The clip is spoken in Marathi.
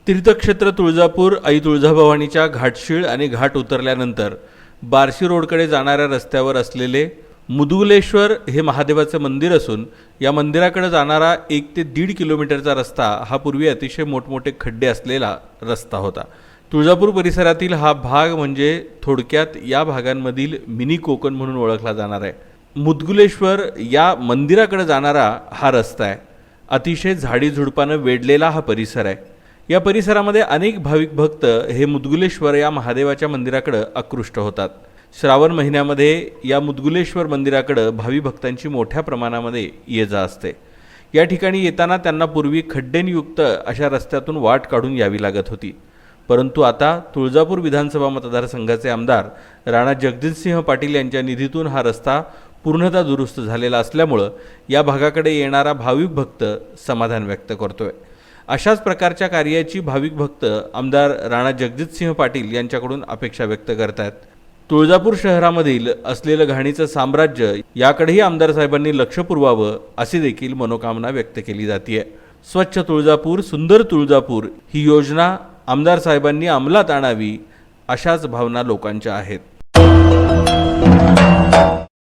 तीर्थक्षेत्र तुळजापूर आई तुळजाभवानीच्या घाटशीळ आणि घाट उतरल्यानंतर बार्शी रोडकडे जाणाऱ्या रस्त्यावर असलेले मुदगलेश्वर हे महादेवाचे मंदिर असून या मंदिराकडे जाणारा 1 ते 1.5 किलोमीटरचा रस्ता हा पूर्वी अतिशय मोठमोठे खड्डे असलेला रस्ता होता। तुळजापूर परिसरातील हा भाग म्हणजे थोडक्यात या भागांमधील मिनी कोकण म्हणून ओळखला जाणार आहे। मुदगलेश्वर या मंदिराकडे जाणारा हा रस्ता आहे। अतिशय झाडीझुडपानं वेढलेला हा परिसर आहे। या परिसरामध्ये अनेक भाविक भक्त हे मुदगलेश्वर या महादेवाच्या मंदिराकडे आकृष्ट होतात। श्रावण महिन्यामध्ये या मुदगलेश्वर मंदिराकडे भावी भक्तांची मोठ्या प्रमाणामध्ये ये-जा असते। या ठिकाणी येताना त्यांना पूर्वी खड्डेयुक्त अशा रस्त्यातून वाट काढून यावी लागत होती, परंतु आता तुळजापूर विधानसभा मतदारसंघाचे आमदार राणा जगजितसिंह पाटील यांच्या निधीतून हा रस्ता पूर्णतः दुरुस्त झालेला असल्यामुळे या भागाकडे येणारा भाविक भक्त समाधान व्यक्त करतोय। अशाच प्रकारच्या कार्याची भाविक भक्त आमदार राणा जगजितसिंह पाटील यांच्याकडून अपेक्षा व्यक्त करतात। तुळजापूर शहरामधील असलेलं घाणीचं साम्राज्य याकडेही आमदार साहेबांनी लक्ष पुरवावं अशी देखील मनोकामना व्यक्त केली जाते। स्वच्छ तुळजापूर सुंदर तुळजापूर ही योजना आमदार साहेबांनी अंमलात आणावी अशाच भावना लोकांच्या आहेत।